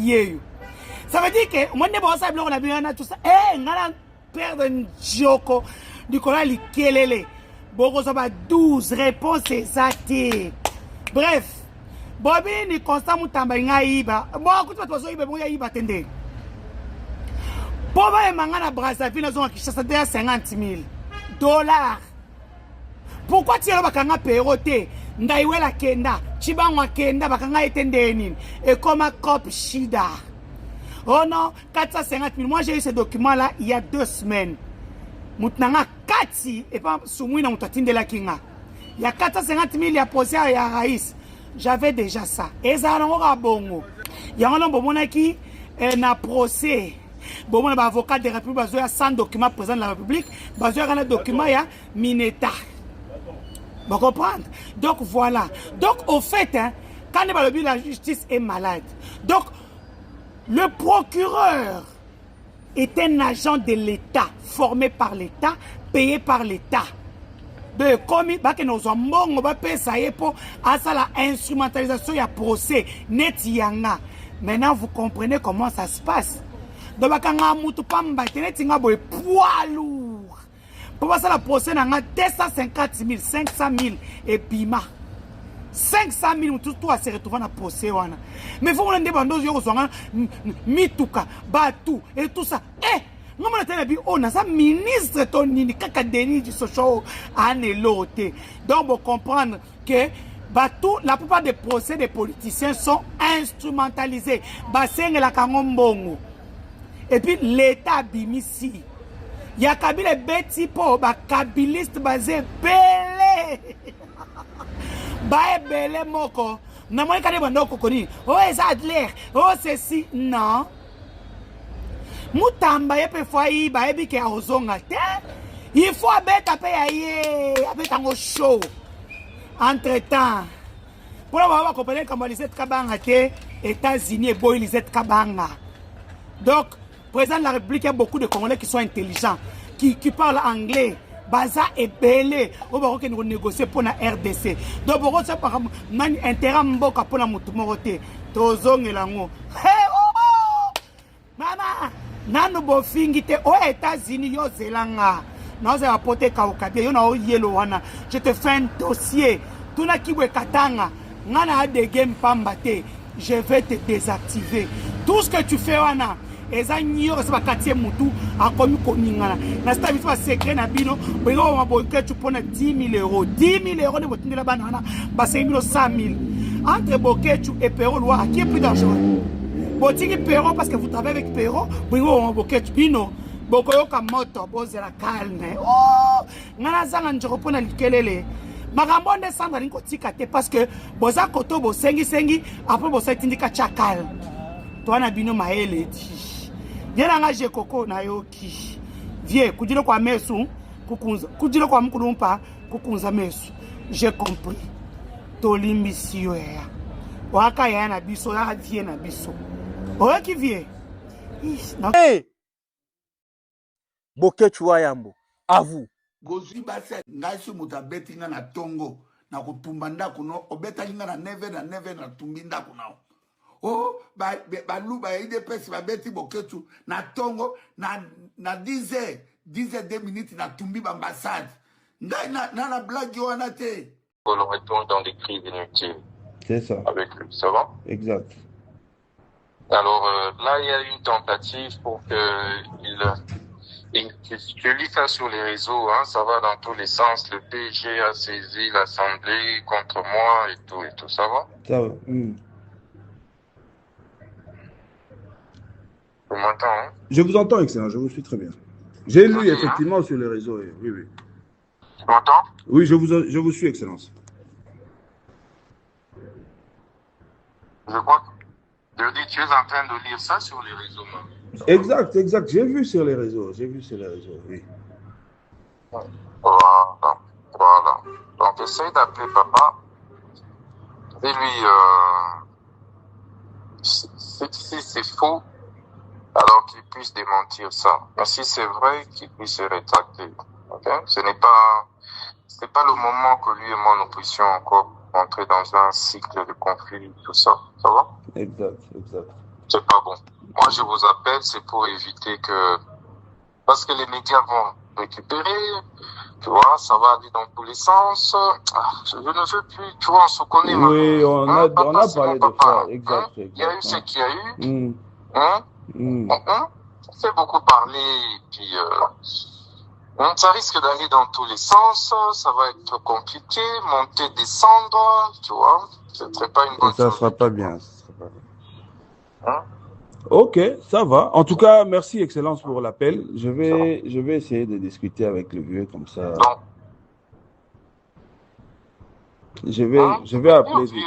yeyo. Ça veut dire que moi, on a bien tout ça. Eh, on a perdre un joko. Du coup, là, il kelele. Bon, ça va 12 réponses exactes. Bref. Bobby, ni constant moutamba nga iba. Bon, écoute, tu vas iba, bon, iba tende. Boba et mangana Brazzaville, ils ont Kinshasa déjà 50 000 $. Pourquoi tu es là, bakanga perote? Ndaiwela kenda, chibangwa kenda, bakanga etende nini? Et comme un cop shida. Oh non, 450 000. Moi, j'ai eu ce document-là il y a 2 semaines. Moutnanga kati, et pas soumouina moutatine de la kinga. Il y a 450 000, il y a posé à Raïs. J'avais déjà ça. Et ça, on a bongo. Il y a un homme qui a procès. Bon, on a avocat de la République, il y a 100 documents présents de la République. Il y a un document, il y a Mineta. Vous comprenez? Donc voilà. Donc au fait, hein, quand la justice est malade, donc le procureur est un agent de l'État, formé par l'État, payé par l'État. De commis, nous avons la instrumentalisation, il y a procès, net yanga. Maintenant, vous comprenez comment ça se passe. Donc, il y a poids lourd. Pour passer la procès, il y a 250 000, 500 000 et bima. 500 000, tout se retrouve dans le procès. Mais vous voulez dire, mituka, batou, et tout ça. Eh! On a un ministre Tonini Kakadeni du Socho Anelote. Donc, vous comprenez que la plupart des procès des politiciens sont instrumentalisés. Et puis, l'État bimisi. Il y a Kabila Beti po, Kabiliste basé belé. Belé moko. Na moi kade bando kokoni. Oh, Zadler. Oh, ceci. Non. Moutamba yepe foi ba ebi ke ozonga te. Il faut abeta pe aye, abeta ngo show. Entre-temps, pour avoir compris comment les Kabanga te États-Unis et boy les Kabanga. Donc, président de la République, il y a beaucoup de Congolais qui sont intelligents, qui parlent anglais. Baza est belé. On va négocier pour la RDC. Donc, on va par intérêt mboka pour la mutumorote. Tozong et lango. Hey, oh, maman. Nano bofingite aux États-Unis yo zelanga. Nous avons apporté Kaukabia, yo na o yelo wana. Je te fais un dossier. Tuna kiwe katanga. Ngana de game pambate. Je vais te désactiver. Tout ce que tu fais wana. Eza nyo se bakatie mutu akomi koningana. Na sta biso ba secret na bino. Bego maboke tu pona 10 000 €. 10 000 € de botindela banana. Ba 100 000. Entre Boketu et Perro Loire, qui est plus dangereux? Botiki Perro parce que vous travaillez avec Perro, Bringo Boketu Bino, Bokoyoka Moto, Bozela calme. Oh, Nanazanga Njopona Likelele. Marambo descendre Linko Tikate parce que Boza Koto Bo Sengi, après Bosa Tindika Chakal. Toi na Bino Maele dit. Viens nga je Koko na Yoki. Viens, Kudilo kwa Mesu, Kukunza. Kudilo kwa Mkulumpa, Kukunza Mesu. J'ai compris. Tolimbisio ya. Waka ya na biso, ya vie na biso. Oya qui vient. Hey! Boketu Wayambo, à vous. Gozui base ngaisu mutabeti nga na tongo na kutumbanda kuno obeta linga na neve na tumbinda kuno. Oh balu ba ide pesi babeti Boketu na tongo na 10 minutes na tumbi ambassade. Na blague wana te. On le retombe dans des crises inutiles. C'est ça. Avec lui, ça va? Exact. Alors là, il y a une tentative pour que je lis ça sur les réseaux, hein, ça va dans tous les sens. Le PG a saisi l'Assemblée contre moi et tout, ça va? Ça va. Tu m'entends, hein? Je vous entends, excellent, je vous suis très bien. J'ai lu effectivement sur les réseaux, oui. Tu m'entends? Oui, je vous suis, Excellence. Je crois que tu es en train de lire ça sur les réseaux. Exact. J'ai vu sur les réseaux, oui. Voilà. Donc, essaye d'appeler papa. Et lui, si c'est faux, alors qu'il puisse démentir ça. Mais si c'est vrai, qu'il puisse se rétracter. Okay? Ce n'est pas le moment que lui et moi nous puissions encore entrer dans un cycle de conflit, tout ça. Ça va? Exact. C'est pas bon. Moi, je vous appelle, c'est pour éviter que... Parce que les médias vont récupérer, tu vois, ça va aller dans tous les sens. Je ne veux plus, tu vois, on se connaît maintenant. Oui, on a parlé de ça, exact. Il y a eu ce qu'il y a eu. Mm. Ça fait beaucoup parler, et puis ça risque d'aller dans tous les sens, ça va être compliqué, monter, descendre, tu vois, ce ne serait pas une bonne chose. Ça ne sera pas bien. Ok, ça va. En tout cas, merci Excellence pour l'appel. Je vais essayer de discuter avec le vieux comme ça. Donc, je vais appeler. Vieux,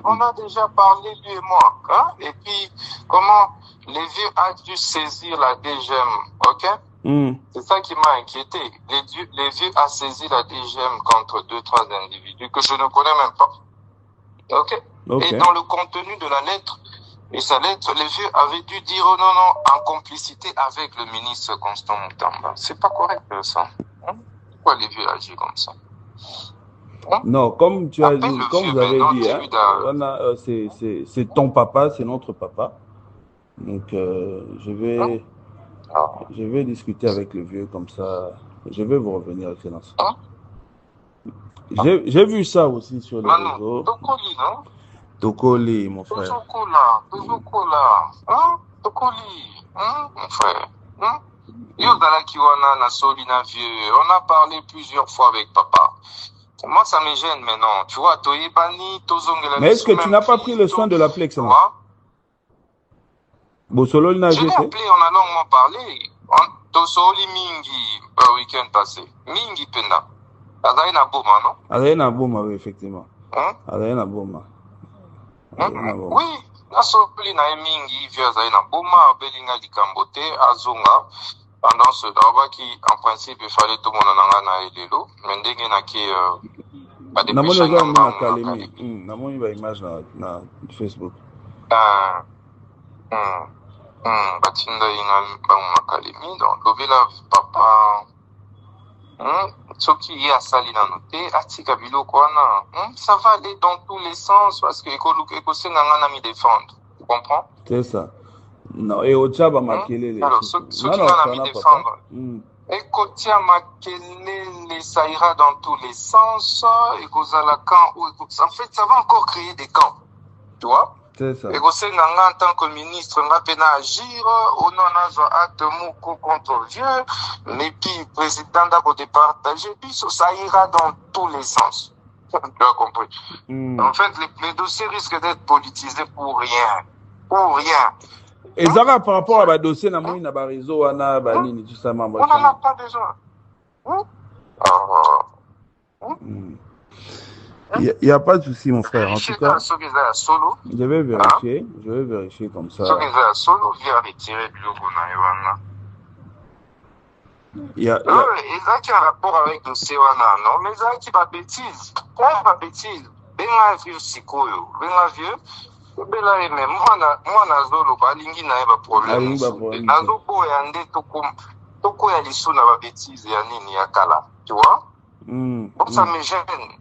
on a déjà parlé, lui et moi. Hein? Et puis, comment les vieux ont dû saisir la DGM, ok? C'est ça qui m'a inquiété. Les vieux ont saisi la DGM contre 2-3 individus que je ne connais même pas. Ok? Et dans le contenu de la lettre, et sa lettre, les vieux avaient dû dire oh non, en complicité avec le ministre Constant Moutamba. C'est pas correct ça. Hein? Pourquoi les vieux agissent comme ça? Hein? Non, comme tu as dit, comme vous avez dit, hein, c'est ton papa, c'est notre papa. Donc je vais discuter avec le vieux comme ça. Je vais vous revenir, Excellence. J'ai vu ça aussi sur les réseaux. Tokoli, non? Tokoli, mon frère. Tozokola. Hein? Tokoli. Hein, mon frère. Hein? On a parlé plusieurs fois avec papa. Moi, ça me gêne maintenant. Tu vois, mais est-ce que tu n'as pas pris le soin de l'appeler, Excellence? Je l'ai appelé, on a longuement parlé. Tosoli Mingi, week-end passé. Mingi Penda. Azaina Boma, non? Azaina Boma, oui, effectivement. Azaina Boma. Oui, Nasopli na Mingi, via Azaina Boma, Belinga Likambote, Azunga. Pendant ce temps qui, en principe, il fallait tout le monde en a et l'eau. Mais dès qu'il y a qui une image na Facebook. Batinda inga makalemi donc lobela papa soki ye asali nano te atika biloko wana ça va aller dans tous les sens parce que ekosenga nga na mi défendre, tu comprends? C'est ça. Non, et Ochaba Makelele. Alors soki nga na mi défendre ekotia Makelele, ça ira dans tous les sens, ekozala camp ou en fait ça va encore créer des camps, tu vois? C'est ça. Et aussi, en tant que ministre, on a peine à agir, on a un acte mouko contre vieux, mais puis président d'abord départager, puis ça ira dans tous les sens. Tu as compris? En fait, les dossiers risquent d'être politisés pour rien. Pour rien. Et ça va par rapport à la dossier, on a réseau, on a banini, tout ça, on n'en a pas besoin. Il n'y a pas de souci, mon frère. En tout cas, je vais vérifier comme ça. Il y a un rapport avec le Sewana, non? Mais ça qui va bêtise. Pas bêtise. Ben la vieux sikoyo. Ben la vieux. Ben la même. Moi, nazolo, balingi na eba problème. Nazoko yande toko ya lisu na ba bêtise ya nini ya kala. Tu vois? Bon, ça me gêne.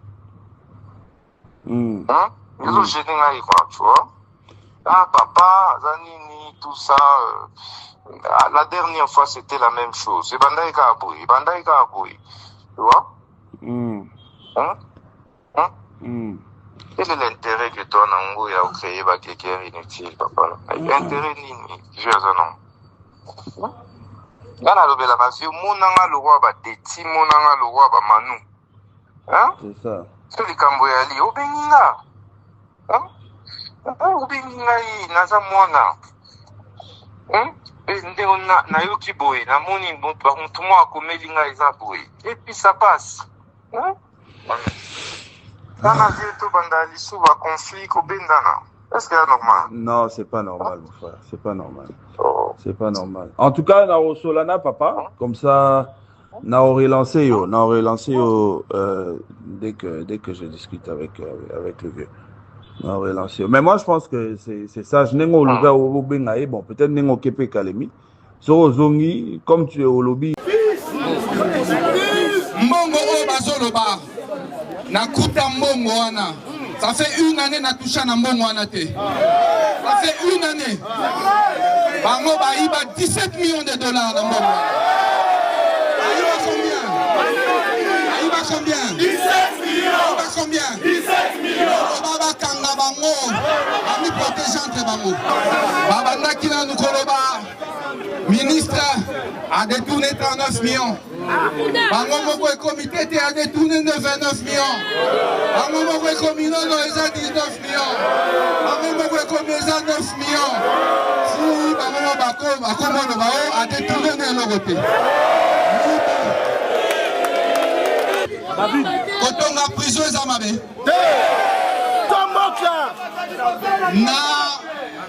Ils ont gêné quoi, tu vois. Ah, papa, Zanini, tout ça. La dernière fois, c'était la même chose. C'est Bandaïka Aboui. Tu vois? Quel est l'intérêt que toi, Nango, a créé quelqu'un inutile, papa? L'intérêt, Nini, je veux non. Gana lobela mazio, monanga le roi, Deti, monanga le roi, Manu. Hein? C'est ça. C'est le Camboyali, Obeninga. Obeninga, Naza Mwana. Nayoki Boy, Namoni, tout le monde a Melinga et Zaboy. Et puis ça passe. Est-ce que c'est normal? Non, c'est pas normal, mon frère. C'est pas normal. C'est pas normal. En tout cas, na Solana, papa, comme ça. On aurait lancé dès que je discute avec le vieux. On aurait lancé. Mais moi je pense que c'est ça. Je n'ai pas au Bengaï. Bon, peut-être n'ai pas Kepe Kalemi. Sur Zongi, comme tu es au lobby. Mongo o bazoloba. Nakuta mbongo wana. Ça fait une année na touché na mbongo wana te. Ça fait une année. Bango baïba 17 millions de dollars na mbongo wana. Baïba combien? 17 millions. Baïba combien? 17 millions. Baba kanga bango. Ami protéger entre bango. Baba nakina nukoloba. Ministre a détourné 39 millions. Bango moko comité a détourné 29 millions. Bango moko comité non, ils ont 19 millions. Bango moko comité 9 millions. Si bango moko a détourné le côté. Quand on a prison, ils ont mabe.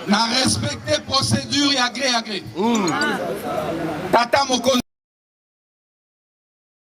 Na respecter procédure et agré. Tata Moko.